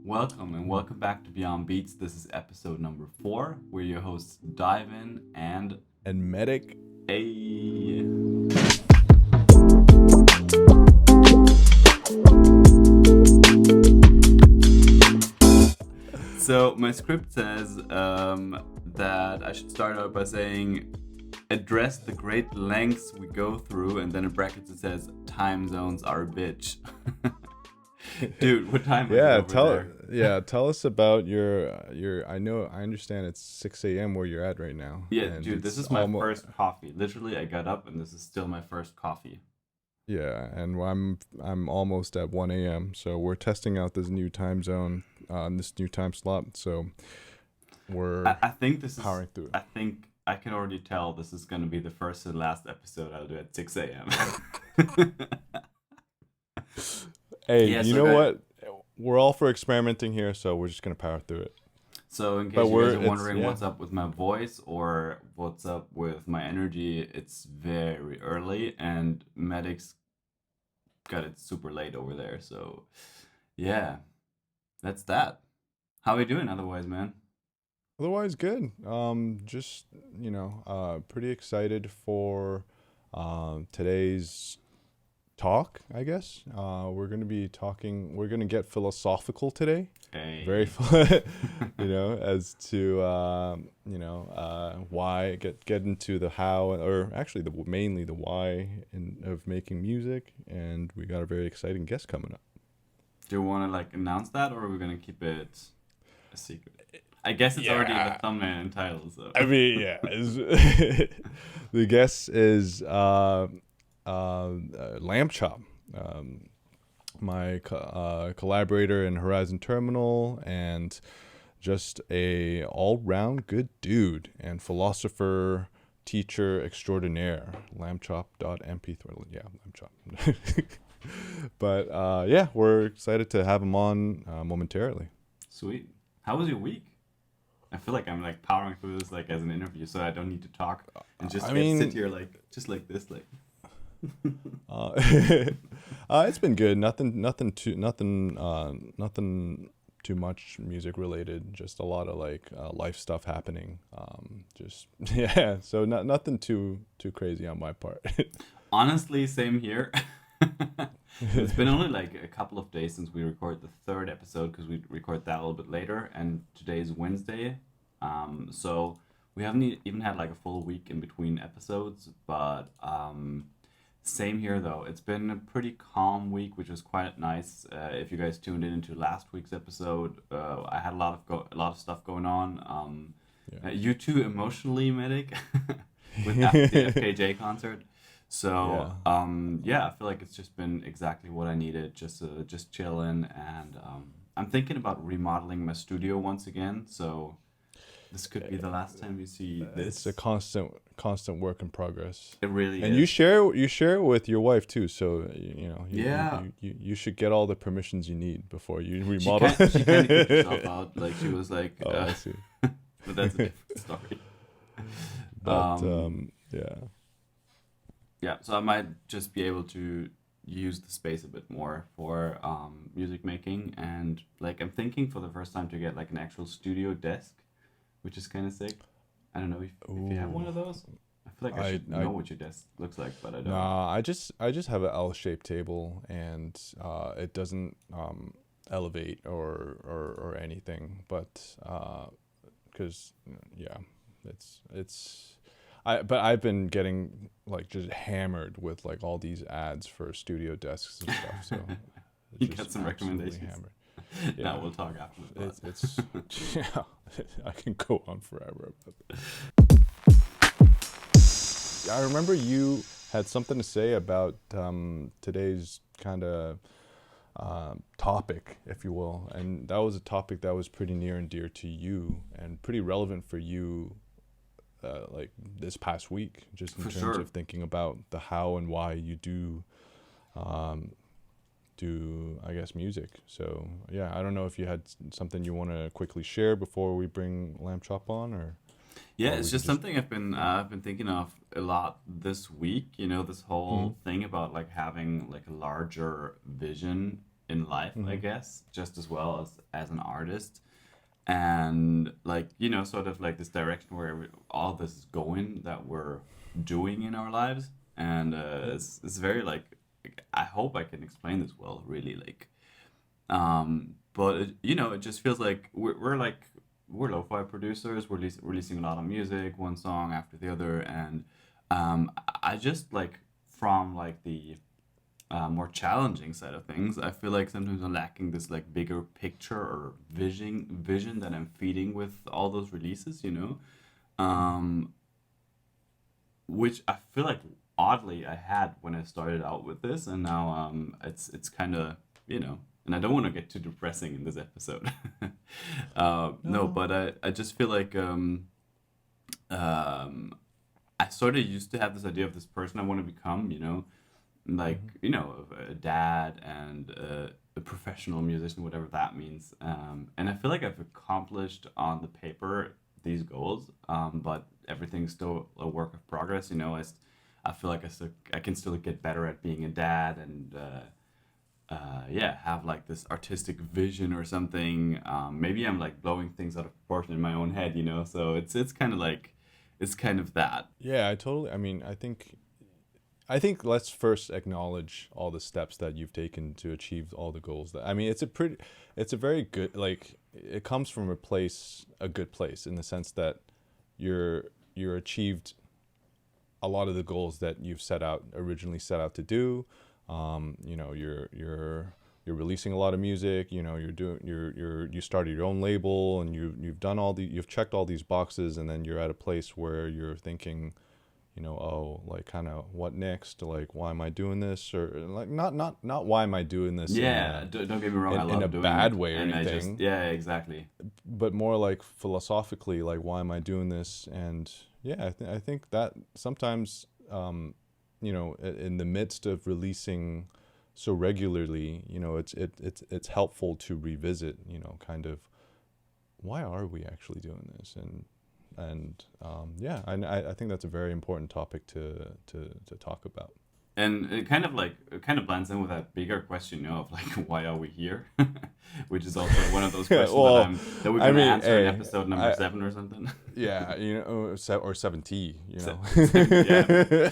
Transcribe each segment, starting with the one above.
Welcome and welcome back to Beyond Beats. This is episode number 4. We're your hosts DYVN and Metic. A. So my script says that I should start out by saying address the great lengths we go through, and then in brackets it says time zones are a bitch. Dude, what time is it over there? Tell us about your I understand it's 6 a.m. where you're at right now. Yeah, and dude, this is my first coffee. Literally, I got up and this is still my first coffee. Yeah, and I'm almost at 1 a.m. So we're testing out this new time zone, this new time slot. So I think this is powering through. I think I can already tell this is going to be the first and last episode I'll do at 6 a.m. Hey, yeah, you know what? We're all for experimenting here, so we're just gonna power through it. So in case you guys are wondering what's up with my voice or what's up with my energy, it's very early and Metic's got it super late over there. So yeah, that's that. How are you doing otherwise, man? Otherwise good. Just pretty excited for today's talk, I guess. We're going to be talking, we're going to get philosophical today. Hey. Very as to why get into the how, or actually mainly the why of making music, and we got a very exciting guest coming up. Do you want to announce that, or are we going to keep it a secret? I guess it's already in the thumbnail and title, so I mean, yeah. The guest is Lamchop, my collaborator in Horizon Terminal, and just a all-round good dude and philosopher, teacher extraordinaire. Lamchop.mp3. Yeah, Lamchop. But we're excited to have him on momentarily. Sweet. How was your week? I feel like I'm powering through this as an interview, so I don't need to talk and just sit here just like this. It's been good. Nothing too much music related. Just a lot of life stuff happening. So nothing too crazy on my part. Honestly, same here. It's been only a couple of days since we recorded the third episode, because we record that a little bit later, and today is Wednesday. So we haven't even had a full week in between episodes, but same here though. It's been a pretty calm week, which was quite nice. If you guys tuned into last week's episode, I had a lot of stuff going on. You too, emotionally, Metic, with after the FKJ concert. So I feel like it's just been exactly what I needed. Just chilling, and I'm thinking about remodeling my studio once again. So this could be the last time you see this. It's a constant work in progress. It really and is. You share it with your wife too. So you should get all the permissions you need before you remodel. She kind of kicked herself out. She was I see. But that's a different story. But yeah, so I might just be able to use the space a bit more for music making, and I'm thinking for the first time to get an actual studio desk, which is kind of sick. I don't know if you have one of those. I feel like I should know what your desk looks like, but I don't. Nah, I just have an L-shaped table, and it doesn't elevate or anything, but because but I've been getting just hammered with all these ads for studio desks and stuff. So you got some recommendations. Hammered. Yeah, no, we'll talk after the It's I can go on forever. I remember you had something to say about today's kind of topic, if you will, and that was a topic that was pretty near and dear to you and pretty relevant for you. This past week, just in terms of thinking about the how and why you do I guess music. So I don't know if you had something you want to quickly share before we bring Lamchop on, or it's just something I've been thinking of a lot this week. This whole thing about having a larger vision in life, I Mhm. guess, just as well as an artist. And like, you know, sort of like this direction where all this is going that we're doing in our lives. And it's very like, I hope I can explain this well, really. Like, but it, you know, it just feels like we're like we're lo-fi producers. We're releasing a lot of music, one song after the other, and I just like from like the more challenging side of things, I feel like sometimes I'm lacking this like bigger picture or vision that I'm feeding with all those releases. You know, um, which I feel like oddly I had when I started out with this, and now it's kind of, you know, and I don't want to get too depressing in this episode. No, No. but I just feel like um, I sort of used to have this idea of this person I want to become, you know, like, Mhm. you know, a dad and a professional musician, whatever that means. And I feel like I've accomplished on the paper these goals, but everything's still a work of progress. You know, I feel like I can still get better at being a dad and yeah, have like this artistic vision or something. Maybe I'm like blowing things out of proportion in my own head, you know. So it's kind of like it's kind of that. Yeah, I totally. I mean, I think let's first acknowledge all the steps that you've taken to achieve all the goals that, I mean, it's a very good, like, it comes from a good place in the sense that you're achieved a lot of the goals that you've originally set out to do. You know, you're releasing a lot of music. You know, you started your own label, and you've checked all these boxes, and then you're at a place where you're thinking, you know, oh, like, kind of, what next? Like, why am I doing this? Or like, not why am I doing this Yeah, don't get me wrong. I in a love doing bad it, way or and I just anything, yeah, exactly. but more like philosophically, like, why am I doing this? And yeah, I think that sometimes, you know, in the midst of releasing so regularly, you know, it's helpful to revisit, you know, kind of, why are we actually doing this? And yeah, I think that's a very important topic to talk about. And it kind of blends in with that bigger question, you know, of like why are we here, which is also one of those questions Well, that we're I gonna mean, answer in hey, episode number I 7 or something. yeah, you know, or 70, you know. 70, yeah.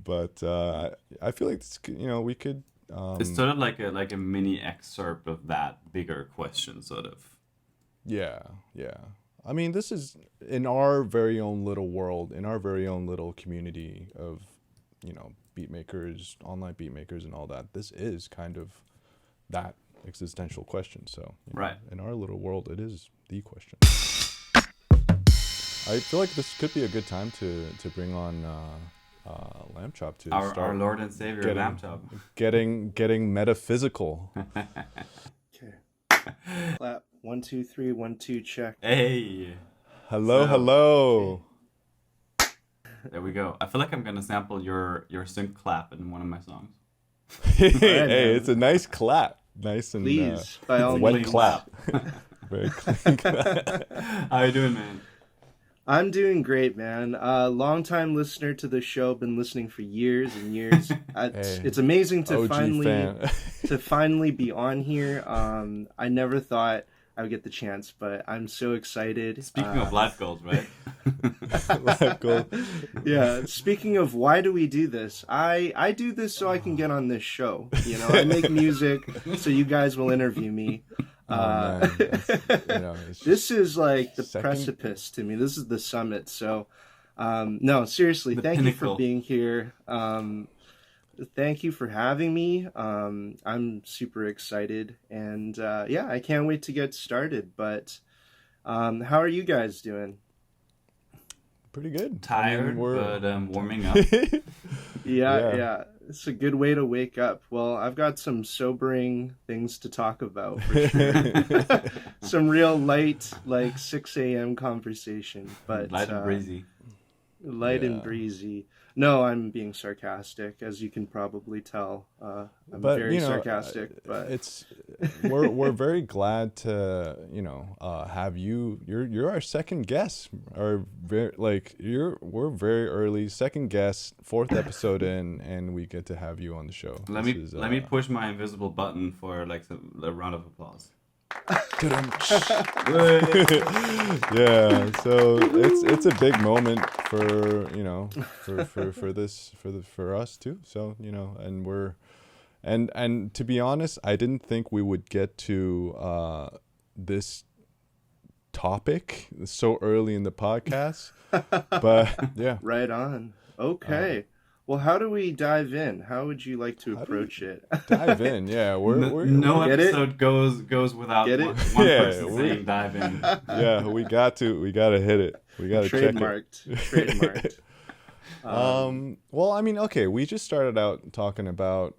But I feel like this, you know, we could, It's sort of like a mini excerpt of that bigger question, sort of. yeah, yeah. I mean, this is in our very own little world, in our very own little community of, you know, beat makers, online beat makers, and all that. This is kind of that existential question. So, you know, Right. in our little world, it is the question. I feel like this could be a good time to bring on Lamchop to Our start Lord and Savior getting Lamchop. getting metaphysical. Okay. Clap. 1, 2, 3. 1, 2. Check. Hey, Hello, so hello. there we go. I feel like I'm gonna sample your sync clap in one of my songs. Hey, man. it's a nice clap, nice and Please, by all wet means. clap. Very clean clap. How you doing, man? I'm doing great, man. Long time listener to the show. Been listening for years and years. Hey, It's amazing to OG fan. finally be on here. I never thought I would get the chance, but I'm so excited. Speaking of life goals, right? Life goal. Yeah, speaking of why do we do this, I do this so I can get on this show. You know, I make music so you guys will interview me. Oh, man. You know, it's This is like the second- precipice to me. This is the summit. So, no, seriously, The thank you pinnacle. for being here. Thank you for having me. I'm super excited, and yeah, I can't wait to get started. But how are you guys doing? pretty good. Tired, we're but warming up. Yeah, it's a good way to wake up. Well, I've got some sobering things to talk about for sure. Some real light, like 6 a.m. conversation, but Light and breezy. light Yeah. and breezy. No, I'm being sarcastic, as you can probably tell. I'm But very sarcastic, but it's we're very glad to have you. You're our second guest, or very we're very early second guest, fourth episode in, and we get to have you on the show. Let me push my invisible button for like a round of applause. Yeah, so it's a big moment for for us too. So and we're and to be honest, I didn't think we would get to this topic so early in the podcast, but yeah, right on. Okay. Well, how do we dive in? How would you like to approach it? dive in. Yeah, No Get it? episode goes without Get it? one Yeah, person saying dive in. yeah, we gotta hit it. We gotta check it. Trademarked. Well, I mean, okay, we just started out talking about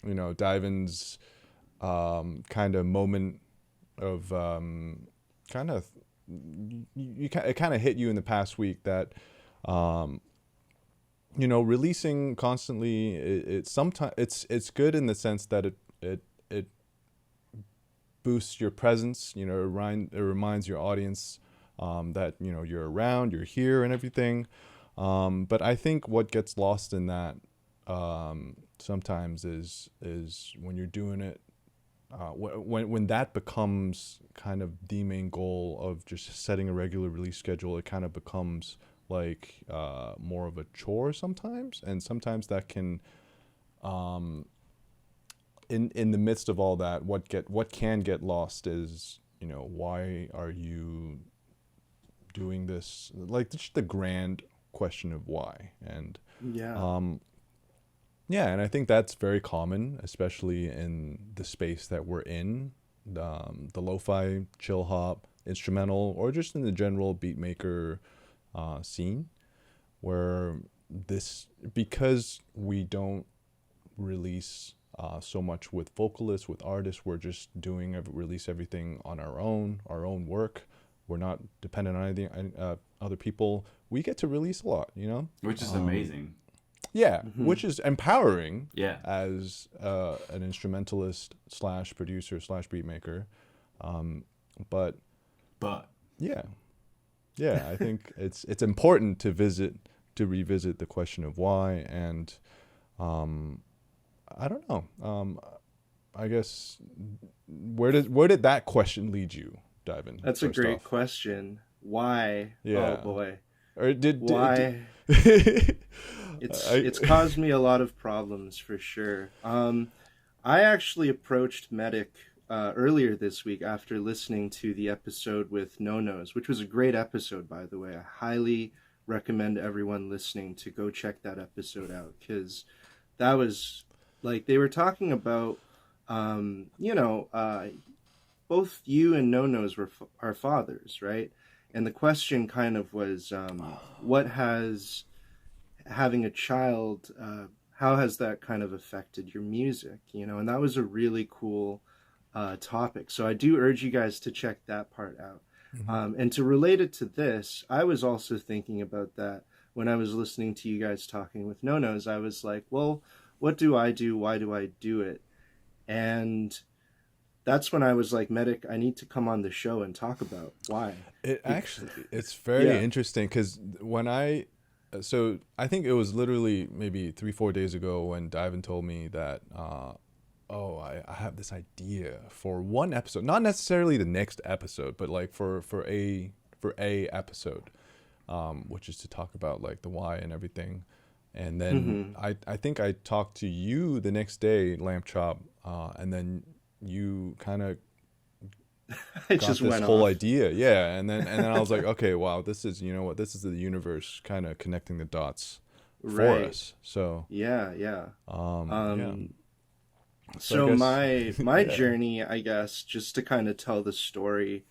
Divin's kind of moment of kind of it kind of hit you in the past week that releasing constantly, it's sometimes it's good in the sense that it boosts your presence. It reminds your audience that you're around, you're here, and everything. But I think what gets lost in that sometimes is when you're doing it, when that becomes kind of the main goal of just setting a regular release schedule, it kind of becomes like more of a chore sometimes, and sometimes that can in the midst of all that, what can get lost is why are you doing this, like just the grand question of why. And and I think that's very common, especially in the space that we're in, the lo-fi, chill hop, instrumental, or just in the general beat maker scene, where because we don't release so much with vocalists, with artists, we're just release everything on our own work. We're not dependent on anything, other people. We get to release a lot, Which is amazing. Yeah, which is empowering. Yeah. As an instrumentalist / producer / beat maker, but yeah, I think it's important to revisit the question of why, and I don't know. I guess where did that question lead you, Diven? That's a great question. Why? Yeah. Oh boy. Or why? It's caused me a lot of problems for sure. I actually approached Metic earlier this week after listening to the episode with No Nos, which was a great episode, by the way. I highly recommend everyone listening to go check that episode out, because that was like, they were talking about both you and No Nos are fathers, right? And the question kind of was, what has having a child, how has that kind of affected your music? And that was a really cool topic. So I do urge you guys to check that part out. Mm-hmm. And to relate it to this, I was also thinking about that when I was listening to you guys talking with No Nos. I was like, well, what do I do? Why do I do it? And that's when I was like, Metic, I need to come on the show and talk about why. It's very interesting, because so I think it was literally maybe 3-4 days ago when Diven told me that, I have this idea for one episode, not necessarily the next episode, but like for a episode, which is to talk about like the why and everything. And then I think I talked to you the next day, Lamchop, and then you kind of got just this went whole off. idea. Yeah. And then I was like, okay, wow, this is the universe kind of connecting the dots for us. So yeah. yeah. So my yeah. journey, I guess, just to kind of tell the story,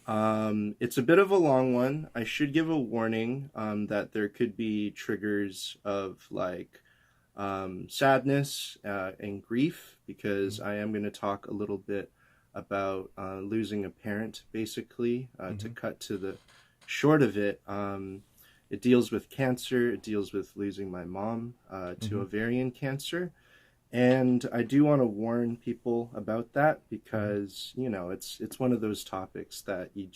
it's a bit of a long one. I should give a warning that there could be triggers of like sadness and grief, because I am going to talk a little bit about losing a parent, basically, to cut to the short of it. it deals with cancer. It deals with losing my mom to ovarian cancer. And I do want to warn people about that because, you know, it's one of those topics that you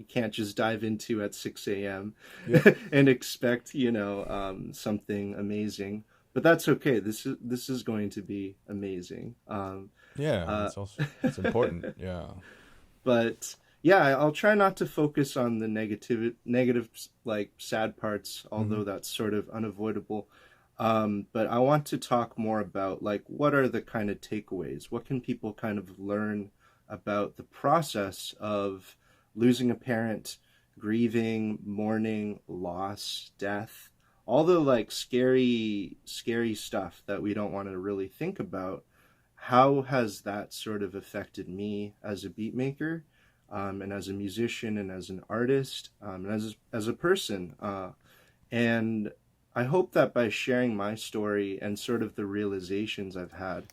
can't just dive into at 6 a.m. Yep. and expect, you know, something amazing. But that's okay. This is going to be amazing. Yeah, it's important. Yeah. But yeah, I'll try not to focus on the negative, like sad parts, although that's sort of unavoidable. But I want to talk more about like what are the kind of takeaways? What can people kind of learn about the process of losing a parent, grieving, mourning, loss, death, all the like scary stuff that we don't want to really think about. How has that sort of affected me as a beat maker, and as a musician and as an artist, and as a person? And I hope that by sharing my story and sort of the realizations I've had,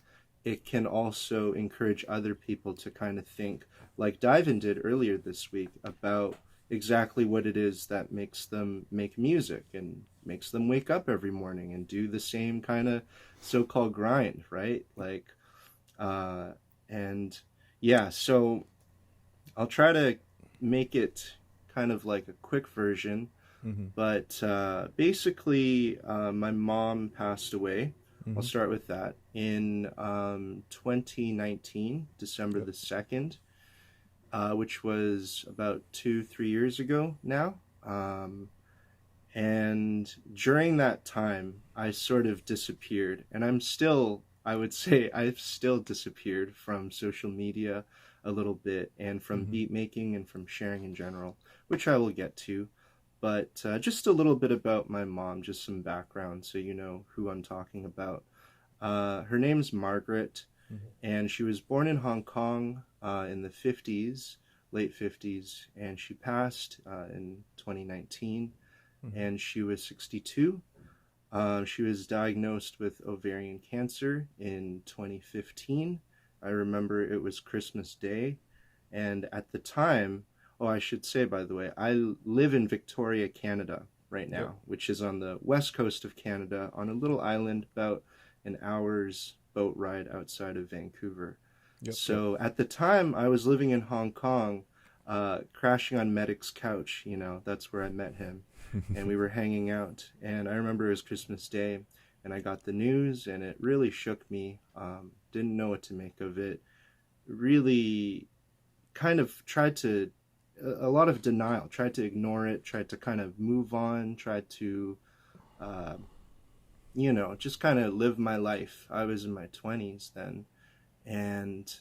it can also encourage other people to kind of think, like DYVN did earlier this week, about exactly what it is that makes them make music and makes them wake up every morning and do the same kind of so-called grind, right? Like, and yeah, so I'll try to make it kind of like a quick version. But basically, my mom passed away. I'll start with that in 2019, December the 2nd, which was about 2-3 years ago now. And during that time, I sort of disappeared. And I would say, I've still disappeared from social media a little bit and from beat making and from sharing in general, which I will get to. But just a little bit about my mom, just some background so you know who I'm talking about. Her name's Margaret, and she was born in Hong Kong in the 50s, late 50s, and she passed in 2019, and she was 62. She was diagnosed with ovarian cancer in 2015. I remember it was Christmas Day, and at the time, oh, I should say, by the way, I live in Victoria, Canada right now, which is on the west coast of Canada on a little island about an hour's boat ride outside of Vancouver. So at the time, I was living in Hong Kong, crashing on Metic's couch. You know, that's where I met him. And we were hanging out. And I remember it was Christmas Day, and I got the news, and it really shook me. Didn't know what to make of it. Really kind of tried to a lot of denial, tried to ignore it, tried to kind of move on, tried to, you know, just kind of live my life. I was in my 20s then, and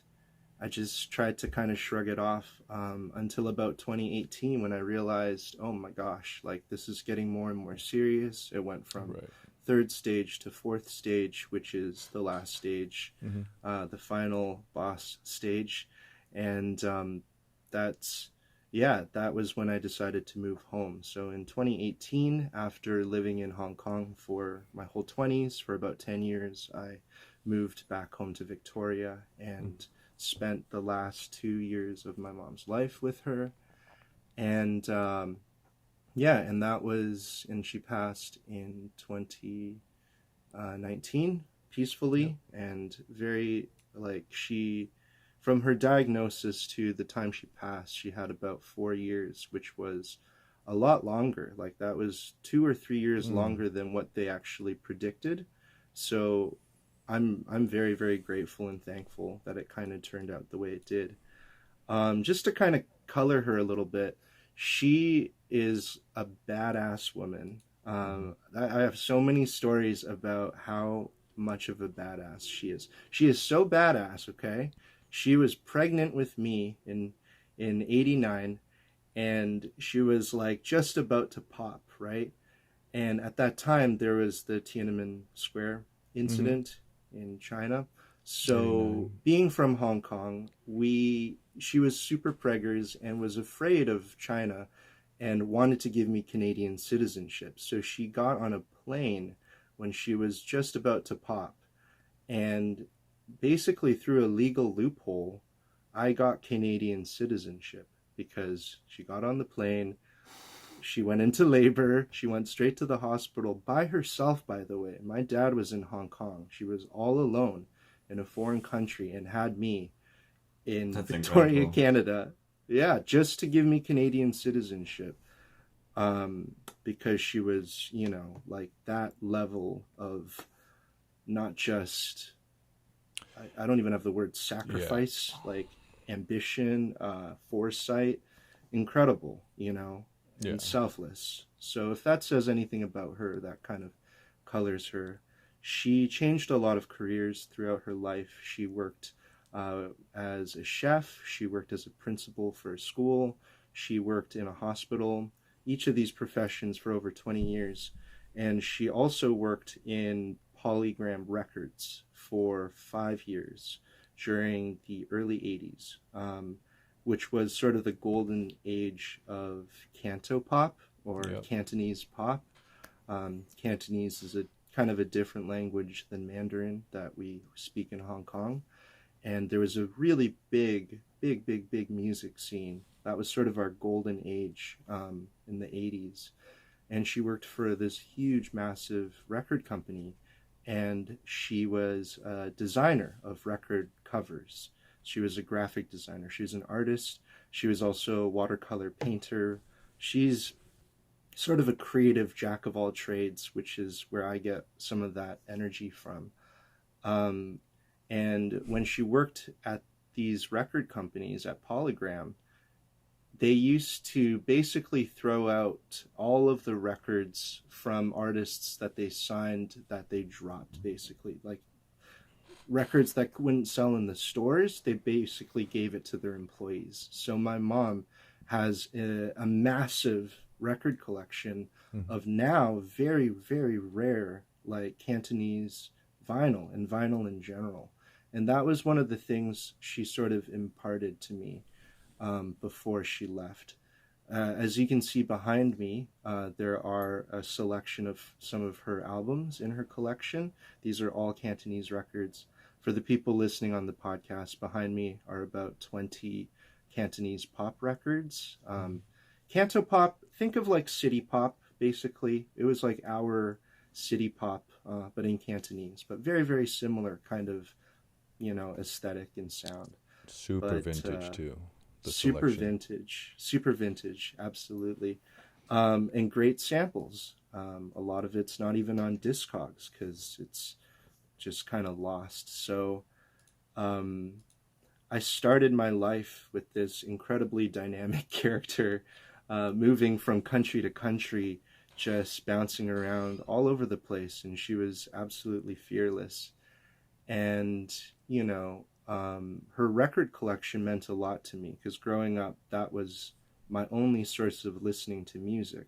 I just tried to kind of shrug it off until about 2018 when I realized, oh my gosh, like this is getting more and more serious. It went from third stage to fourth stage, which is the last stage, the final boss stage. And that was when I decided to move home. So in 2018, after living in Hong Kong for my whole 20s, for about 10 years, I moved back home to Victoria and spent the last 2 years of my mom's life with her. And and she passed in 2019 peacefully, and very, like, from her diagnosis to the time she passed, she had about 4 years, which was a lot longer. Like, that was 2 or 3 years longer than what they actually predicted. So I'm very, very grateful and thankful that it kind of turned out the way it did. Just to kind of color her a little bit, she is a badass woman. I have so many stories about how much of a badass she is. She is so badass, okay? She was pregnant with me in '89, and she was like just about to pop, right? And at that time, there was the Tiananmen Square incident in China. So being from Hong Kong, she was super preggers and was afraid of China and wanted to give me Canadian citizenship. So she got on a plane when she was just about to pop. And basically through a legal loophole, I got Canadian citizenship because she got on the plane, she went into labor. She went straight to the hospital by herself, by the way. My dad was in Hong Kong. She was all alone in a foreign country and had me in That's Victoria, incredible. Canada. Yeah, just to give me Canadian citizenship. Because she was, like that level of not just, I don't even have the word sacrifice, like ambition, foresight, incredible, and selfless. So if that says anything about her, that kind of colors her. She changed a lot of careers throughout her life. She worked as a chef. She worked as a principal for a school. She worked in a hospital. Each of these professions for over 20 years. And she also worked in Polygram Records for 5 years during the early 80s, which was sort of the golden age of Cantopop, or Cantonese pop. Cantonese is a kind of a different language than Mandarin that we speak in Hong Kong. And there was a really big music scene. That was sort of our golden age in the 80s. And she worked for this huge, massive record company. And she was a designer of record covers. She was a graphic designer. She was an artist. She was also a watercolor painter. She's sort of a creative jack of all trades, which is where I get some of that energy from. And when she worked at these record companies at Polygram, they used to basically throw out all of the records from artists that they signed that they dropped, basically. Like records that wouldn't sell in the stores, they basically gave it to their employees. So my mom has a massive record collection of now very, very rare, like Cantonese vinyl and vinyl in general. And that was one of the things she sort of imparted to me before she left. As you can see behind me, there are a selection of some of her albums in her collection. These are all Cantonese records. For the people listening on the podcast, behind me are about 20 Cantonese pop records. Cantopop, think of like city pop, basically. It was like our city pop, but in Cantonese. But very, very similar kind of, aesthetic and sound. Super vintage too. Super vintage, absolutely. And great samples. A lot of it's not even on Discogs because it's just kind of lost. So I started my life with this incredibly dynamic character, moving from country to country, just bouncing around all over the place. And she was absolutely fearless. And, her record collection meant a lot to me because growing up, that was my only source of listening to music.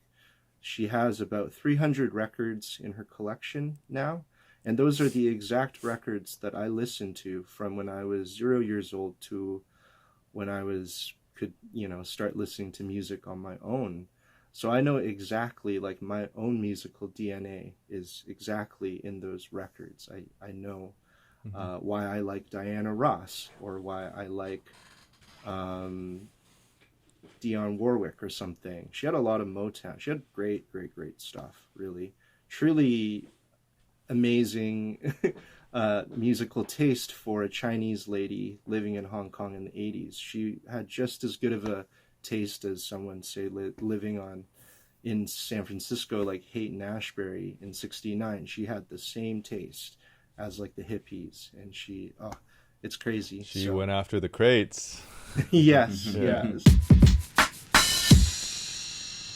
She has about 300 records in her collection now, and those are the exact records that I listened to from when I was 0 years old to when I could start listening to music on my own. So I know exactly, like, my own musical DNA is exactly in those records. I know why I like Diana Ross, or why I like Dionne Warwick or something. She had a lot of Motown. She had great stuff, really. Truly amazing musical taste for a Chinese lady living in Hong Kong in the 80s. She had just as good of a taste as someone, say, living in San Francisco, like Haight-Ashbury in 69. She had the same taste as like the hippies, and it's crazy. She went after the crates. Yes.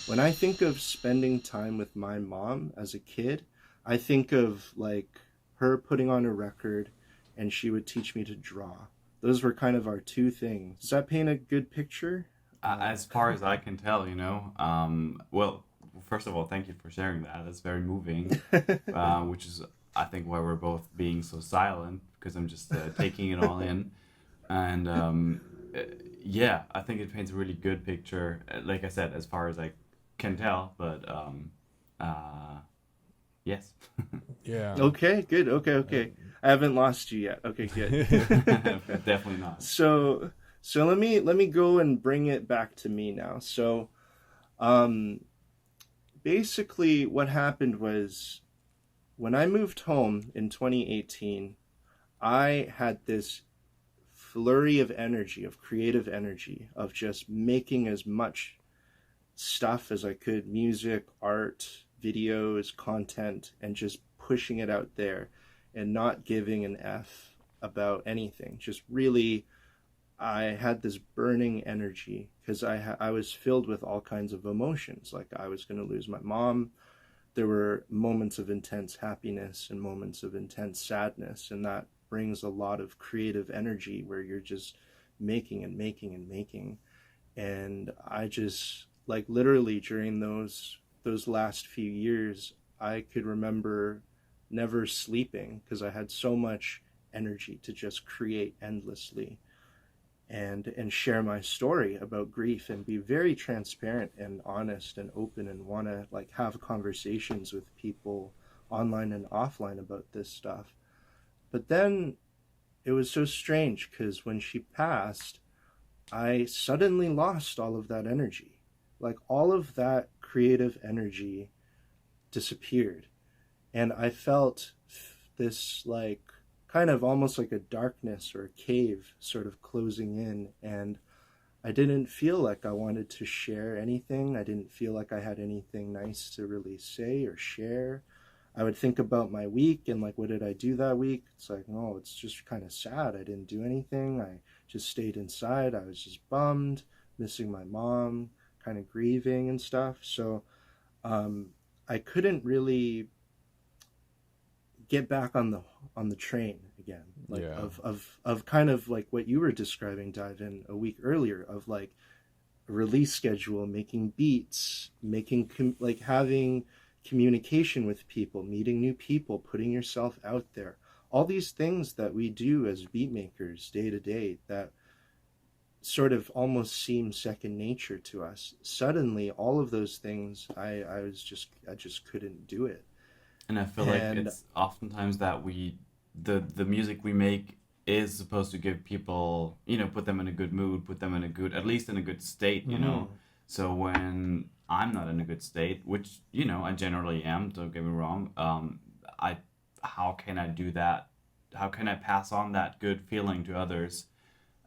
When I think of spending time with my mom as a kid, I think of like her putting on a record and she would teach me to draw. Those were kind of our two things. Does that paint a good picture? As far as I can tell, well, first of all, thank you for sharing that. That's very moving, which is, I think, why we're both being so silent, because I'm just taking it all in. And I think it paints a really good picture, like I said, as far as I can tell, but yes. Yeah. Okay, good. Okay. I haven't lost you yet. Okay, good. Definitely not. So let me go and bring it back to me now. So basically what happened was when I moved home in 2018, I had this flurry of energy, of creative energy, of just making as much stuff as I could, music, art, videos, content, and just pushing it out there and not giving an F about anything. Just really, I had this burning energy because I was filled with all kinds of emotions. Like I was going to lose my mom. There were moments of intense happiness and moments of intense sadness, and that brings a lot of creative energy where you're just making and making and making. And I just, like, literally during those last few years, I could remember never sleeping because I had so much energy to just create endlessly and share my story about grief and be very transparent and honest and open and want to like have conversations with people online and offline about this stuff. But then it was so strange because when she passed, I suddenly lost all of that energy. Like all of that creative energy disappeared. And I felt this like kind of almost like a darkness or a cave sort of closing in. And I didn't feel like I wanted to share anything. I didn't feel like I had anything nice to really say or share. I would think about my week and like, what did I do that week? It's like, no, it's just kind of sad. I didn't do anything. I just stayed inside. I was just bummed, missing my mom, kind of grieving and stuff. So I couldn't really get back on the train again, like of kind of like what you were describing, DYVN, a week earlier, of like a release schedule, making beats, making like having communication with people, meeting new people, putting yourself out there, all these things that we do as beat makers day to day that sort of almost seem second nature to us. Suddenly all of those things I just couldn't do it. And I feel like it's oftentimes that the music we make is supposed to give people, put them in a good mood, put them in a good, at least in a good state, you know. So when I'm not in a good state, which, I generally am, don't get me wrong, how can I do that? How can I pass on that good feeling to others?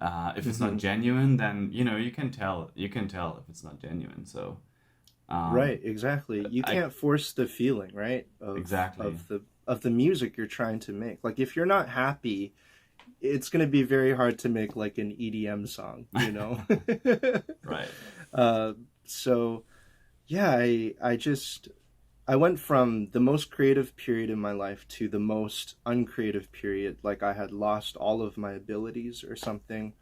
If it's not genuine, then, you can tell if it's not genuine. So right, exactly. You can't force the feeling, right? Exactly. Of the music you're trying to make. Like if you're not happy, it's going to be very hard to make like an EDM song, Right. So yeah, I went from the most creative period in my life to the most uncreative period. Like I had lost all of my abilities or something.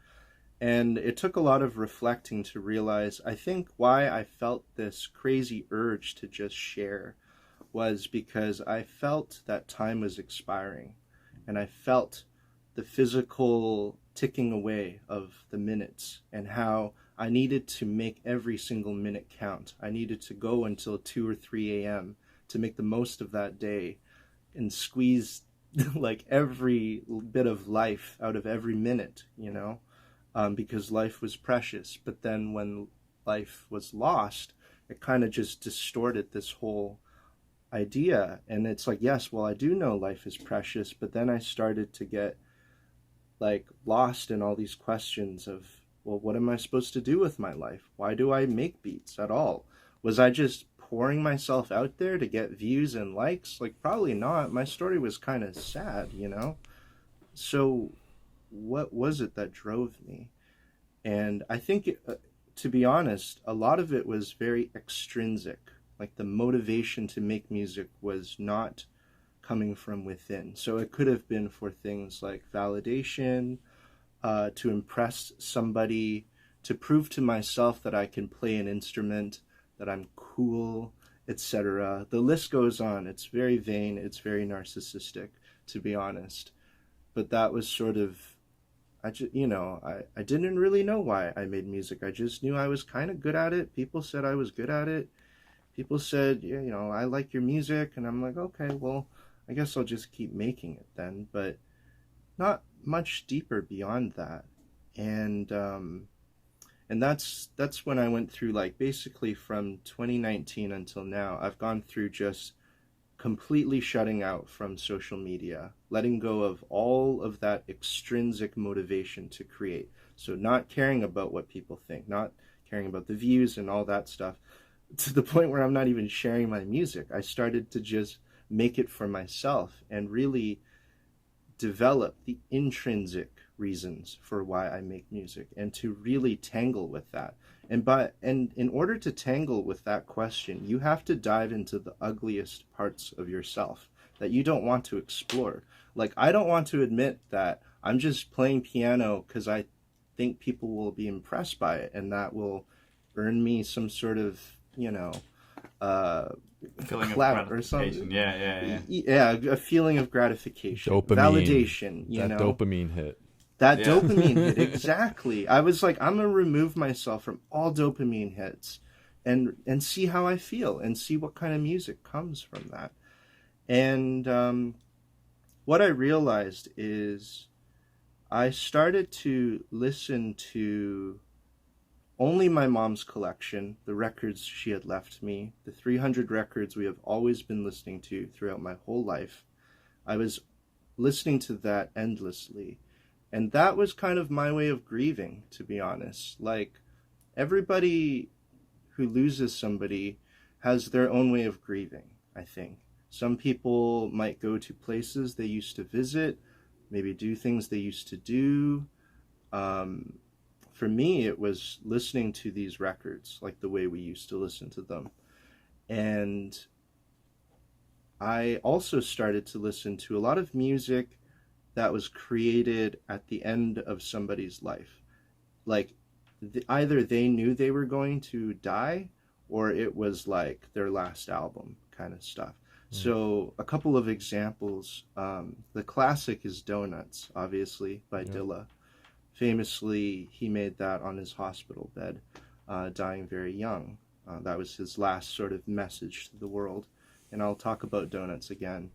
And it took a lot of reflecting to realize, I think why I felt this crazy urge to just share was because I felt that time was expiring. And I felt the physical ticking away of the minutes and how I needed to make every single minute count. I needed to go until 2 or 3 a.m. to make the most of that day and squeeze like every bit of life out of every minute, because life was precious. But then when life was lost, it kind of just distorted this whole idea. And it's like, yes, well, I do know life is precious, but then I started to get like lost in all these questions of, well, what am I supposed to do with my life? Why do I make beats at all? Was I just pouring myself out there to get views and likes? Like, probably not. My story was kind of sad, So what was it that drove me? And I think, to be honest, a lot of it was very extrinsic. Like the motivation to make music was not coming from within. So it could have been for things like validation, to impress somebody, to prove to myself that I can play an instrument, that I'm cool, etc. The list goes on. It's very vain. It's very narcissistic, to be honest. But that was sort of, I didn't really know why I made music. I just knew I was kind of good at it. People said I was good at it. People said, I like your music. And I'm like, okay, well, I guess I'll just keep making it then. But not much deeper beyond that. And And that's when I went through, like, basically from 2019 until now, I've gone through just completely shutting out from social media, letting go of all of that extrinsic motivation to create. So not caring about what people think, not caring about the views and all that stuff, to the point where I'm not even sharing my music. I started to just make it for myself and really develop the intrinsic reasons for why I make music, and to really tangle with that. And in order to tangle with that question, you have to dive into the ugliest parts of yourself that you don't want to explore. Like, I don't want to admit that I'm just playing piano because I think people will be impressed by it, and that will earn me some sort of, Feeling of clout or gratification. something. Yeah. A feeling of gratification, Dopamine. validation. That dopamine hit. That Yeah. dopamine hit, exactly. I was like, I'm gonna remove myself from all dopamine hits, and see how I feel, and see what kind of music comes from that. And what I realized is, I started to listen to only my mom's collection, the records she had left me, the 300 records we have always been listening to throughout my whole life. I was listening to that endlessly. And that was kind of my way of grieving, to be honest. Like, everybody who loses somebody has their own way of grieving, I think. Some people might go to places they used to visit, maybe do things they used to do. For me, it was listening to these records, like the way we used to listen to them. And I also started to listen to a lot of music that was created at the end of somebody's life. Like, either they knew they were going to die, or it was like their last album kind of stuff. So a couple of examples. The classic is Donuts, obviously, by Dilla. Famously, he made that on his hospital bed, dying very young. That was his last sort of message to the world. And I'll talk about Donuts again.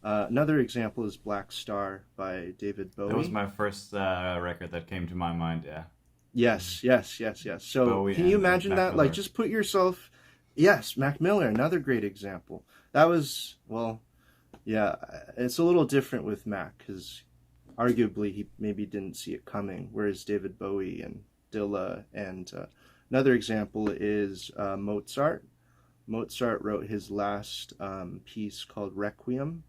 Another example is Black Star by David Bowie. That was my first record that came to my mind, yeah. Yes. So Bowie can you and imagine Mac that? Miller. Like, just put yourself... Yes, Mac Miller, another great example. That was, well, yeah, it's a little different with Mac, because arguably he maybe didn't see it coming, whereas David Bowie and Dilla, and another example is Mozart. Mozart wrote his last piece called Requiem.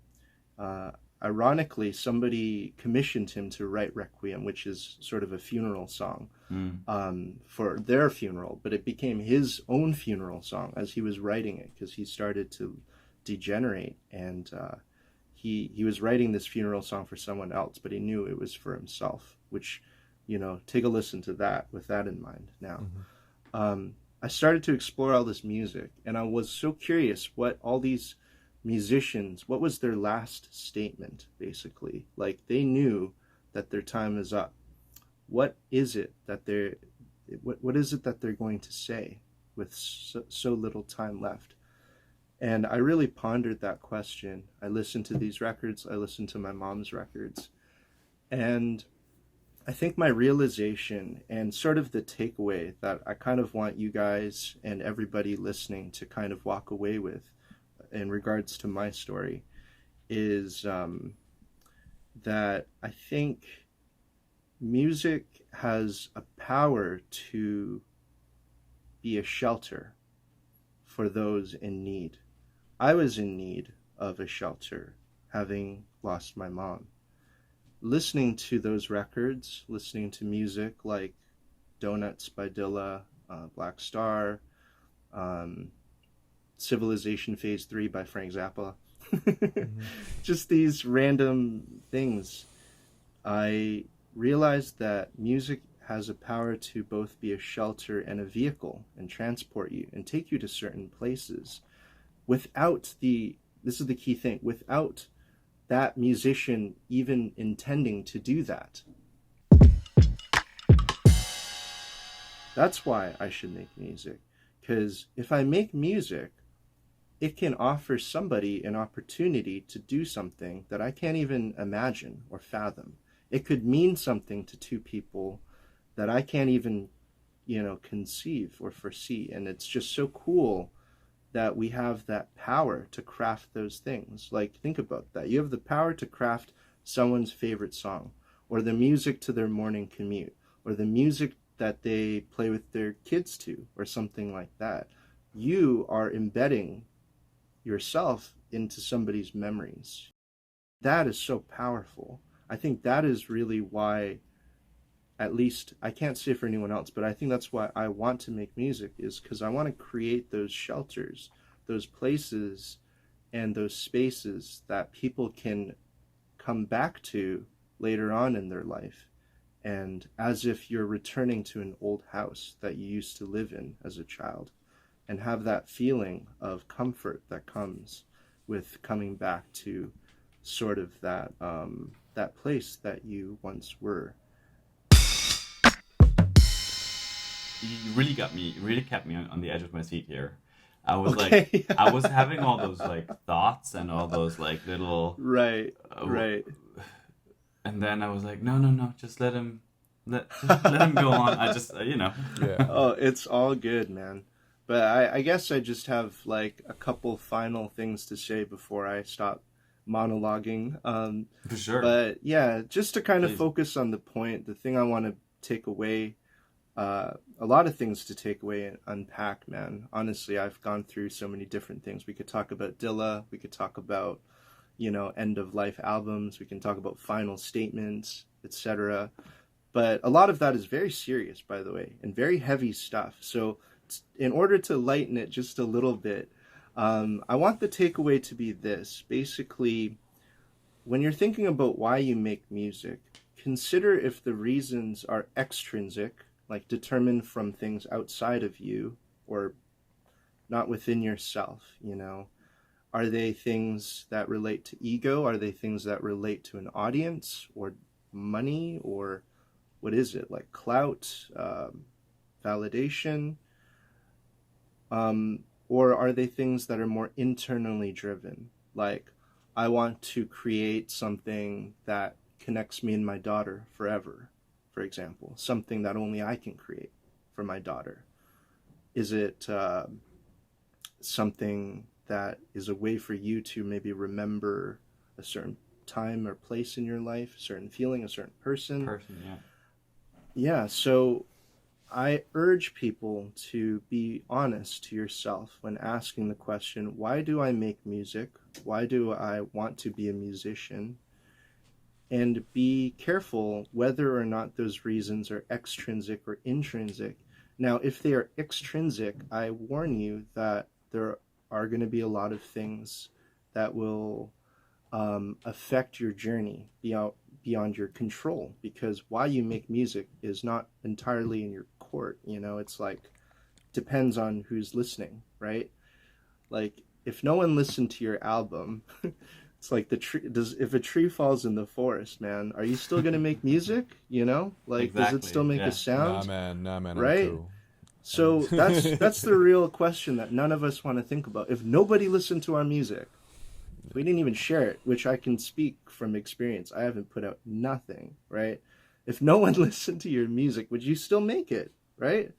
Ironically, somebody commissioned him to write Requiem, which is sort of a funeral song, for their funeral, but it became his own funeral song as he was writing it, because he started to degenerate, and he was writing this funeral song for someone else, but he knew it was for himself, which, take a listen to that with that in mind now. I started to explore all this music, and I was so curious what all these musicians, what was their last statement, basically. Like, they knew that their time is up. What is it that what is it that they're going to say with so little time left? And I really pondered that question. I listened to these records, I listened to my mom's records, and I think my realization and sort of the takeaway that I kind of want you guys and everybody listening to kind of walk away with in regards to my story is that I think music has a power to be a shelter for those in need. I was in need of a shelter, having lost my mom. Listening to those records, listening to music like Donuts by Dilla, Black Star, Civilization Phase 3 by Frank Zappa, just these random things, I realized that music has a power to both be a shelter and a vehicle, and transport you and take you to certain places without this is the key thing, without that musician even intending to do that. That's why I should make music. Because if I make music, it can offer somebody an opportunity to do something that I can't even imagine or fathom. It could mean something to two people that I can't even conceive or foresee. And it's just so cool that we have that power to craft those things. Like, think about that. You have the power to craft someone's favorite song, or the music to their morning commute, or the music that they play with their kids to, or something like that. You are embedding yourself into somebody's memories. That is so powerful. I think that is really why, at least I can't say for anyone else, but I think that's why I want to make music, is because I want to create those shelters, those places, and those spaces that people can come back to later on in their life. And as if you're returning to an old house that you used to live in as a child, and have that feeling of comfort that comes with coming back to sort of that that place that you once were. You really got me. You really kept me on the edge of my seat here. I was Okay. like, I was having all those like thoughts and all those like little Right. and then I was like, no, just let him go on. I just Yeah. Oh, it's all good, man. But I guess I just have like a couple final things to say before I stop monologuing. For sure. But yeah, just to kind of Please. focus on the point, the thing I want to take away, a lot of things to take away and unpack, man. Honestly, I've gone through so many different things. We could talk about Dilla. We could talk about, end of life albums. We can talk about final statements, etc. But a lot of that is very serious, by the way, and very heavy stuff. So in order to lighten it just a little bit, I want the takeaway to be this. Basically, when you're thinking about why you make music, consider if the reasons are extrinsic, like determined from things outside of you or not within yourself, Are they things that relate to ego? Are they things that relate to an audience or money, or what is it, like clout, validation? Or are they things that are more internally driven? Like, I want to create something that connects me and my daughter forever, for example. Something that only I can create for my daughter. Is it something that is a way for you to maybe remember a certain time or place in your life, a certain feeling, a certain person? Yeah. Yeah, so I urge people to be honest to yourself when asking the question, why do I make music? Why do I want to be a musician? And be careful whether or not those reasons are extrinsic or intrinsic. Now, if they are extrinsic, I warn you that there are going to be a lot of things that will affect your journey beyond your control, because why you make music is not entirely in your court. It's like, depends on who's listening, right? Like, if no one listened to your album, it's like if a tree falls in the forest, man, are you still gonna make music? Like, Exactly. Does it still make a sound? Nah, man, right? I'm cool. So that's the real question that none of us want to think about. If nobody listened to our music, we didn't even share it, which I can speak from experience. I haven't put out nothing, right? If no one listened to your music, would you still make it, right?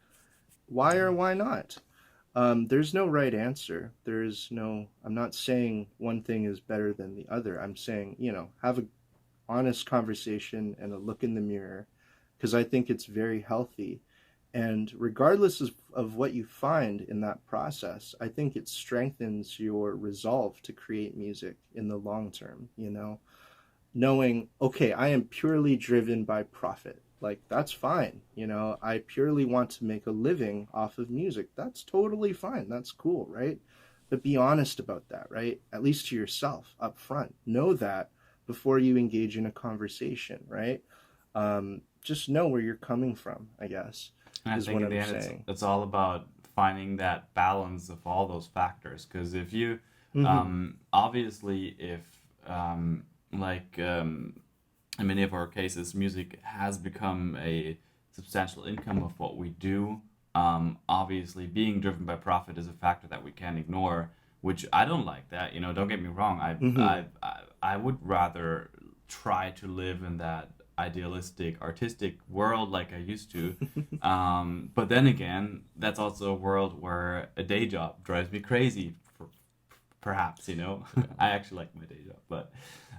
Why or why not? There's no right answer. I'm not saying one thing is better than the other. I'm saying, have an honest conversation and a look in the mirror, because I think it's very healthy. And regardless of what you find in that process, I think it strengthens your resolve to create music in the long term, knowing, okay, I am purely driven by profit. Like, that's fine. I purely want to make a living off of music. That's totally fine. That's cool, right? But be honest about that, right? At least to yourself up front. Know that before you engage in a conversation, right? Just know where you're coming from, I guess. And I think in the end, it's all about finding that balance of all those factors. Because if you, obviously, if in many of our cases, music has become a substantial income of what we do. Obviously, being driven by profit is a factor that we can't ignore, which I don't like that. Don't get me wrong. I would rather try to live in that idealistic artistic world like I used to. But then again, that's also a world where a day job drives me crazy. Perhaps, you know, I actually like my day job, but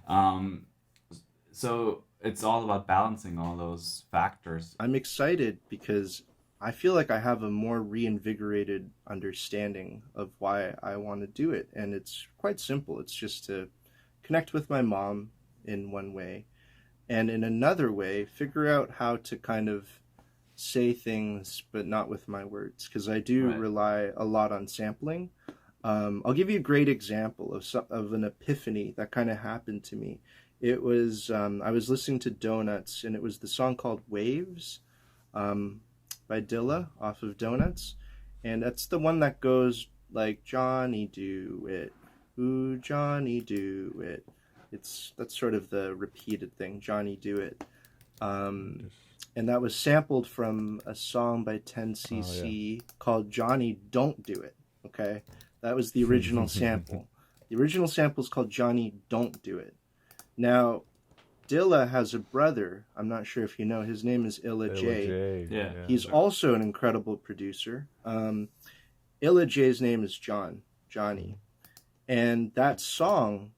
um, so it's all about balancing all those factors. I'm excited because I feel like I have a more reinvigorated understanding of why I want to do it. And it's quite simple. It's just to connect with my mom in one way, and in another way, figure out how to kind of say things, but not with my words, because I do Right. rely a lot on sampling. I'll give you a great example of an epiphany that kind of happened to me. It was I was listening to Donuts, and it was the song called "Waves" um, by Dilla off of Donuts, and that's the one that goes like "Johnny do it, ooh Johnny do it." That's sort of the repeated thing, Johnny do it. Um, and that was sampled from a song by Oh, yeah. 10cc called Johnny Don't Do It. Okay, that was the original sample. The original sample is called Johnny Don't Do It. Now, Dilla has a brother. I'm not sure if you know. His name is Illa Illa J. J. Yeah. He's Sure. also an incredible producer. Illa J's name is Johnny. And that song,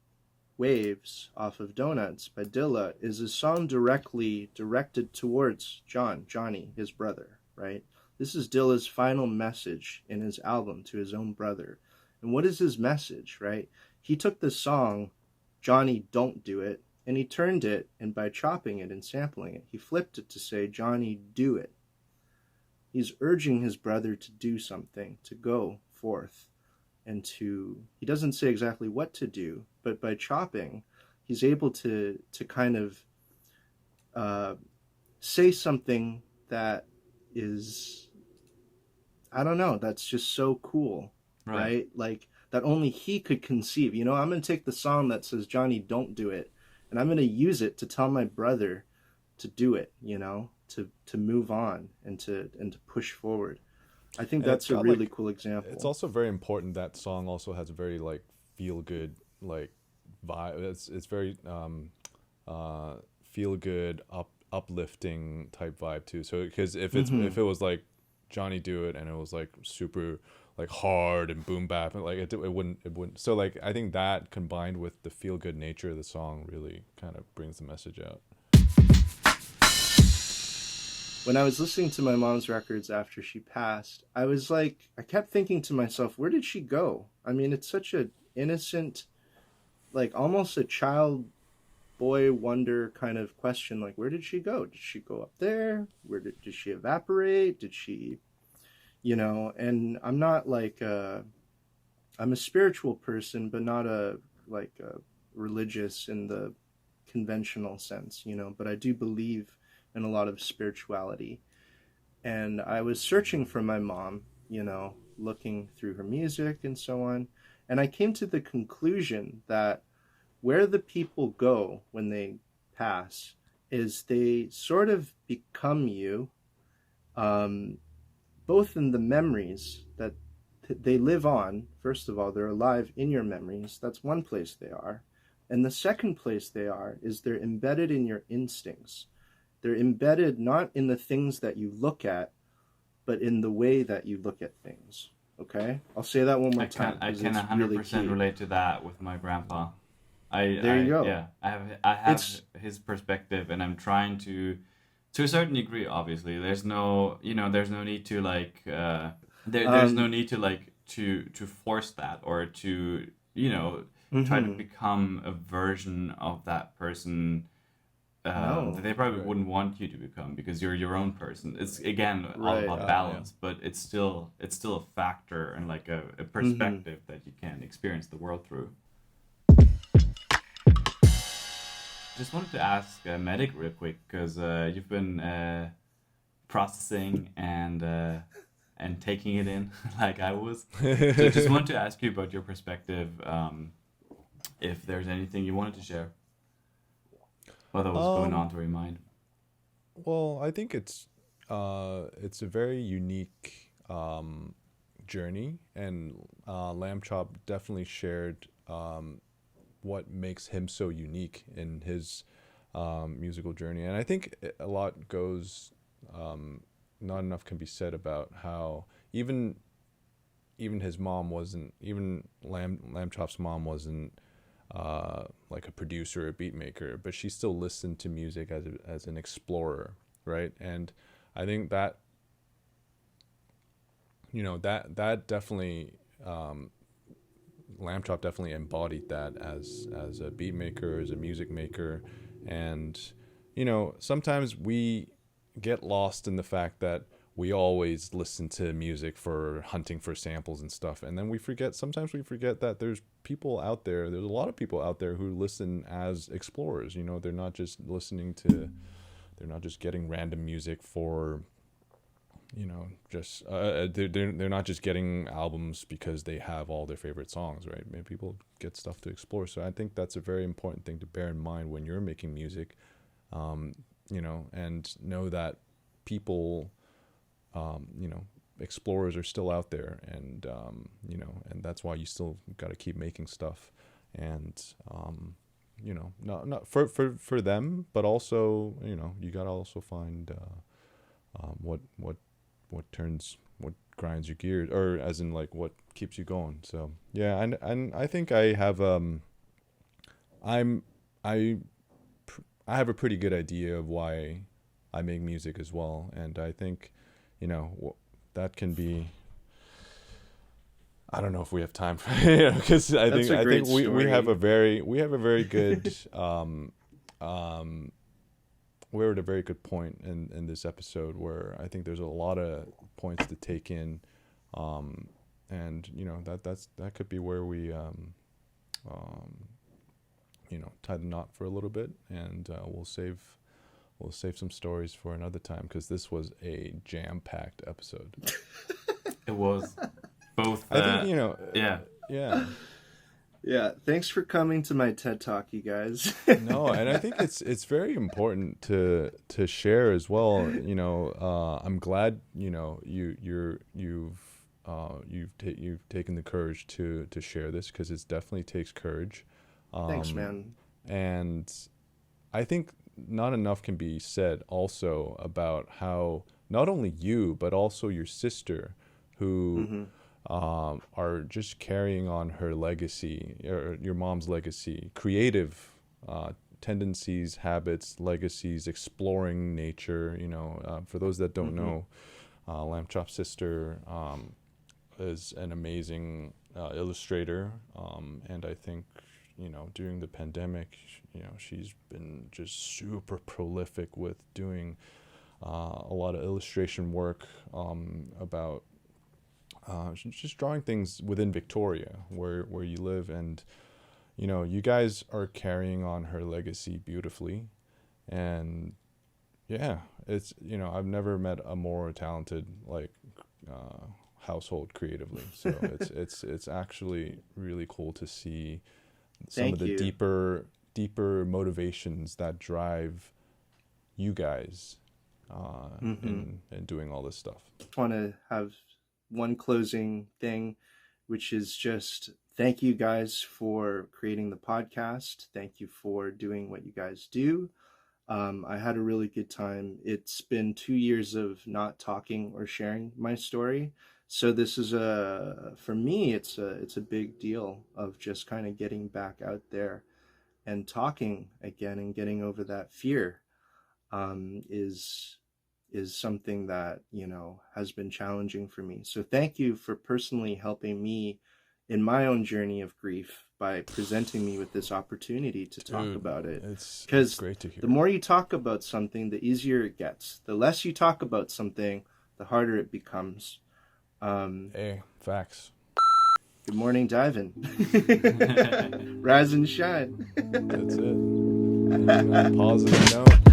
Waves, off of Donuts by Dilla, is a song directly directed towards Johnny, his brother, right? This is Dilla's final message in his album to his own brother. And what is his message, right? He took the song, Johnny Don't Do It, and he turned it, and by chopping it and sampling it, he flipped it to say, Johnny Do It. He's urging his brother to do something, to go forth, and he doesn't say exactly what to do, but by chopping, he's able to kind of say something that is, I don't know, that's just so cool, right? Like that only he could conceive. You know, I'm going to take the song that says Johnny Don't Do It, and I'm going to use it to tell my brother to do it, you know, to move on and to push forward. I think And it's that's a got really like, cool example. it's also very important that song also has a very like feel good like vibe. It's very feel good uplifting type vibe too. So because if it was like Johnny Do It and it was like super like hard and boom bap and like it wouldn't. So like I think that combined with the feel good nature of the song really kind of brings the message out. When I was listening to my mom's records after she passed, I was like, I kept thinking to myself, where did she go? I mean, it's such an innocent, like almost a child boy wonder kind of question. Like, where did she go? Did she go up there? Did she evaporate? Did she, you know? And I'm not like, I'm a spiritual person, but not a religious in the conventional sense, you know, but I do believe in a lot of spirituality. And I was searching for my mom, you know, looking through her music and so on. And I came to the conclusion that where the people go when they pass is they sort of become you, um, both in the memories that they live on. First of all, they're alive in your memories. That's one place they are. And the second place they are is they're embedded in your instincts. They're embedded not in the things that you look at, but in the way that you look at things. Okay? I'll say that one more time. I 'cause can it's 100% key. relate to that with my grandpa. There you go. Yeah, I have It's his perspective, and I'm trying to a certain degree. Obviously, there's no, you know, there's no need to like, there's no um need to like to force that or to, you know, try to mhm. become a version of that person that No. they probably Right. wouldn't want you to become because you're your own person. It's again all Right. about Yeah. balance, but it's still a factor and like a Mhm. perspective that you can experience the world through. Just wanted to ask Metic real quick because you've been processing and taking it in like I was. So just want to ask you about your perspective. If there's anything you wanted to share, what was going um on through your mind. well, I think it's a very unique journey, and Lamchop definitely shared what makes him so unique in his musical journey. And I think a lot goes, not enough can be said about how even his mom wasn't, even Lamchop's mom wasn't like a producer or a beat maker, but she still listened to music as an explorer, right? And I think that, you know, that definitely, Lamchop definitely embodied that as a beat maker, as a music maker. And, you know, sometimes we get lost in the fact that we always listen to music for hunting for samples and stuff, and then sometimes we forget that there's a lot of people out there who listen as explorers. You know, they're not just getting random music for, you know, just they're not just getting albums because they have all their favorite songs, right? Maybe people get stuff to explore. So I think that's a very important thing to bear in mind when you're making music, you know, and know that people, you know, explorers are still out there, and you know, and that's why you still got to keep making stuff, and you know, not for them, but also, you know, you got to also find what grinds your gears, or as in like what keeps you going. So yeah, and I think I have I have a pretty good idea of why I make music as well, and I think, you know, that can be, I don't know if we have time for, you know, because I think we have a very good we're at a very good point in this episode where I think there's a lot of points to take in, and you know, that could be where we you know, tie the knot for a little bit, and we'll save some stories for another time, because this was a jam-packed episode. It was both. I think, you know. Yeah. Yeah. Thanks for coming to my TED Talk, you guys. No, and I think it's very important to share as well. You know, I'm glad, you know, you've taken the courage to share this, because it definitely takes courage. Thanks, man. And I think not enough can be said also about how not only you, but also your sister, who are just carrying on her legacy, or your mom's legacy, creative tendencies, habits, legacies, exploring nature. You know, for those that don't know, Lamchop's sister is an amazing illustrator, and I think, you know, during the pandemic, you know, she's been just super prolific with doing a lot of illustration work about just drawing things within Victoria, where you live. And, you know, you guys are carrying on her legacy beautifully. And yeah, it's, you know, I've never met a more talented, like, household creatively. So it's actually really cool to see some of the deeper motivations that drive you guys in doing all this stuff. I want to have one closing thing, which is just thank you guys for creating the podcast. Thank you for doing what you guys do. I had a really good time. It's been 2 years of not talking or sharing my story. So this is for me, it's a big deal of just kind of getting back out there and talking again, and getting over that fear is something that, you know, has been challenging for me. So thank you for personally helping me in my own journey of grief by presenting me with this opportunity to talk about it. It's great to hear. The more you talk about something, the easier it gets. The less you talk about something, the harder it becomes. Hey, facts. Good morning, DYVN. Rise and shine. That's it. On a positive note.